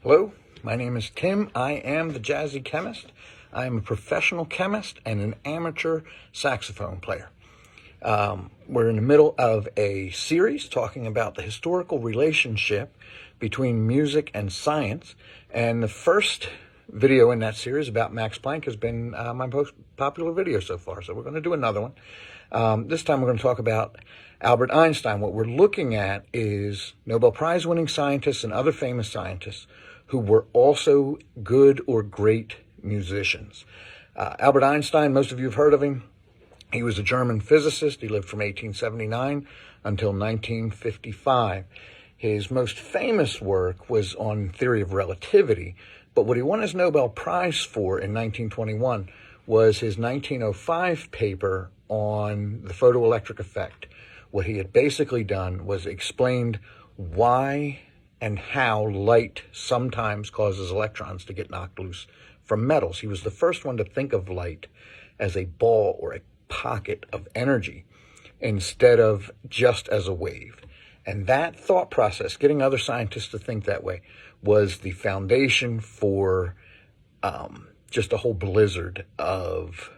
Hello, my name is Tim. I am the Jazzy Chemist. I am a professional chemist and an amateur saxophone player. We're in the middle of a series talking about the historical relationship between music and science. And the first video in that series about Max Planck has been my most popular video so far. So we're going to do another one. This time we're going to talk about Albert Einstein. What we're looking at is Nobel Prize winning scientists and other famous scientists who were also good or great musicians. Albert Einstein, most of you have heard of him. He was a German physicist. He lived from 1879 until 1955. His most famous work was on theory of relativity, but what he won his Nobel Prize for in 1921 was his 1905 paper on the photoelectric effect. What he had basically done was explained why and how light sometimes causes electrons to get knocked loose from metals. He was the first one to think of light as a ball or a pocket of energy instead of just as a wave. And that thought process, getting other scientists to think that way, was the foundation for just a whole blizzard of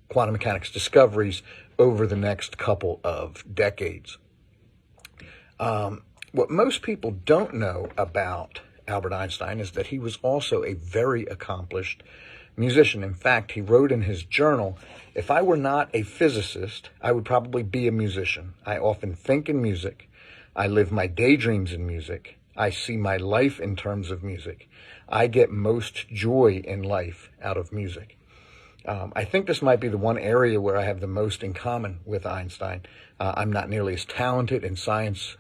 quantum mechanics discoveries over the next couple of decades. What most people don't know about Albert Einstein is that he was also a very accomplished musician. In fact, he wrote in his journal, "If I were not a physicist, I would probably be a musician. I often think in music. I live my daydreams in music. I see my life in terms of music. I get most joy in life out of music." I think this might be the one area where I have the most in common with Einstein. I'm not nearly as talented in science.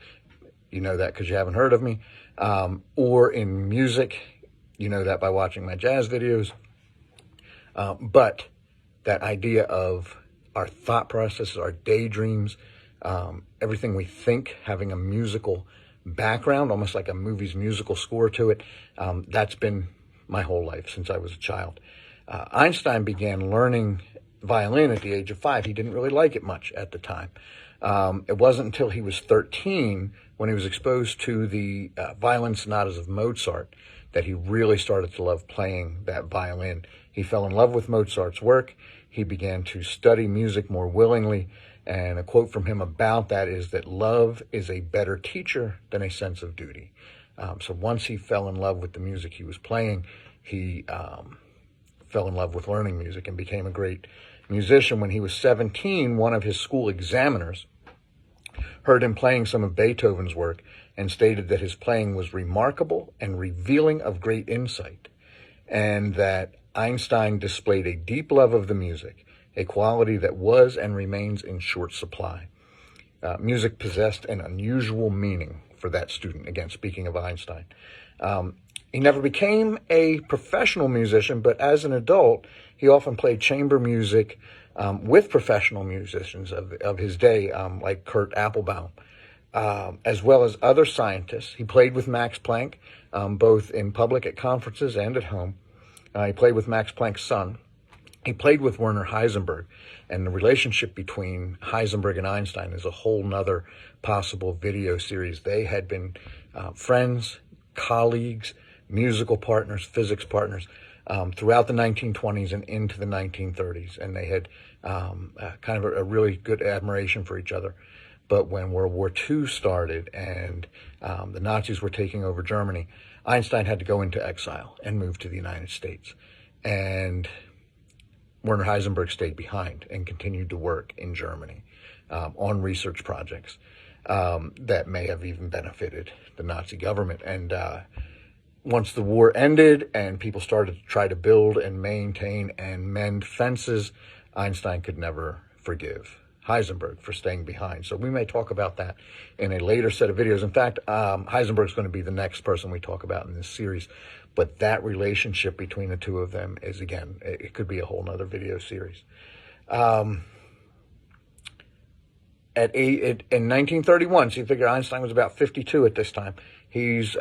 You know that because you haven't heard of me. Or in music. You know that by watching my jazz videos. But that idea of our thought processes, our daydreams, everything we think having a musical background, almost like a movie's musical score to it, that's been my whole life since I was a child. Einstein began learning violin at the age of 5. He didn't really like it much at the time. It wasn't until he was 13 when he was exposed to the violin sonatas of Mozart that he really started to love playing that violin. He fell in love with Mozart's work. He began to study music more willingly. And a quote from him about that is that love is a better teacher than a sense of duty. So once he fell in love with the music he was playing, he fell in love with learning music and became a great musician. When he was 17, one of his school examiners heard him playing some of Beethoven's work and stated that his playing was remarkable and revealing of great insight, and that Einstein displayed a deep love of the music, a quality that was and remains in short supply. Music possessed an unusual meaning for that student, again, speaking of Einstein. He never became a professional musician, but as an adult, he often played chamber music with professional musicians of his day, like Kurt Applebaum, as well as other scientists. He played with Max Planck, both in public at conferences and at home. He played with Max Planck's son. He played with Werner Heisenberg, and the relationship between Heisenberg and Einstein is a whole nother possible video series. They had been friends, colleagues, musical partners, physics partners throughout the 1920s and into the 1930s, and they had kind of a really good admiration for each other. But when World War II started and the Nazis were taking over Germany, Einstein had to go into exile and move to the United States. And Werner Heisenberg stayed behind and continued to work in Germany on research projects that may have even benefited the Nazi government. And once the war ended and people started to try to build and maintain and mend fences, Einstein could never forgive Heisenberg for staying behind. So we may talk about that in a later set of videos. In fact, Heisenberg's going to be the next person we talk about in this series. But that relationship between the two of them is, again, it could be a whole nother video series. In 1931, so you figure Einstein was about 52 at this time, he's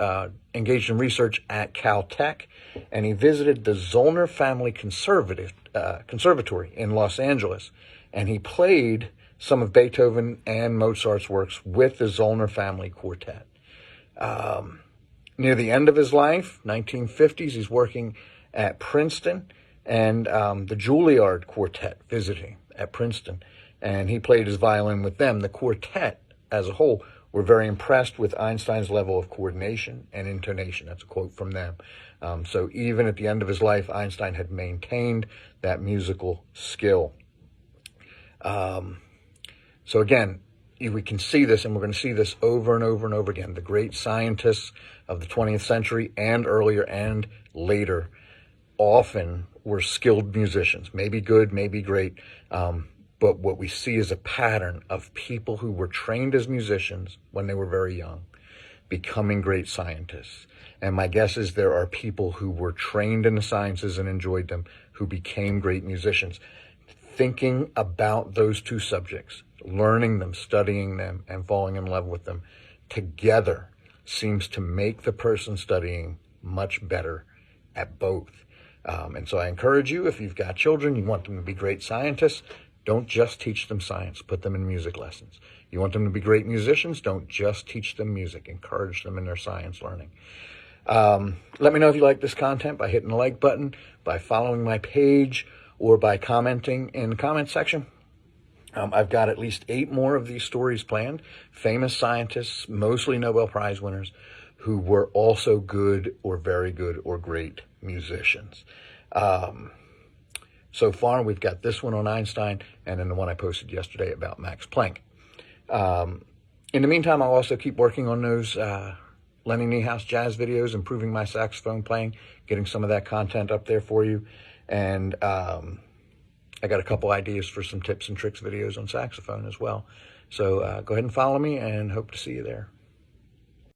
engaged in research at Caltech, and he visited the Zollner Family Conservatory in Los Angeles, and he played some of Beethoven and Mozart's works with the Zollner Family Quartet. Near the end of his life, 1950s, he's working at Princeton, and the Juilliard Quartet visiting at Princeton, and he played his violin with them. The quartet as a whole were very impressed with Einstein's level of coordination and intonation. That's a quote from them. So even at the end of his life, Einstein had maintained that musical skill. So again, we can see this, and we're going to see this over and over and over again. The great scientists of the 20th century and earlier and later often were skilled musicians, maybe good, maybe great, but what we see is a pattern of people who were trained as musicians when they were very young, becoming great scientists. And my guess is there are people who were trained in the sciences and enjoyed them who became great musicians. Thinking about those two subjects, learning them, studying them, and falling in love with them together seems to make the person studying much better at both. And so I encourage you, if you've got children, you want them to be great scientists, don't just teach them science, put them in music lessons. You want them to be great musicians, don't just teach them music, encourage them in their science learning. Let me know if you like this content by hitting the like button, by following my page, or by commenting in the comment section. I've got at least 8 more of these stories planned. Famous scientists, mostly Nobel Prize winners, who were also good or very good or great musicians. So far, we've got this one on Einstein and then the one I posted yesterday about Max Planck. In the meantime, I'll also keep working on those Lenny Niehaus jazz videos, improving my saxophone playing, getting some of that content up there for you. And I got a couple ideas for some tips and tricks videos on saxophone as well. So go ahead and follow me, and hope to see you there.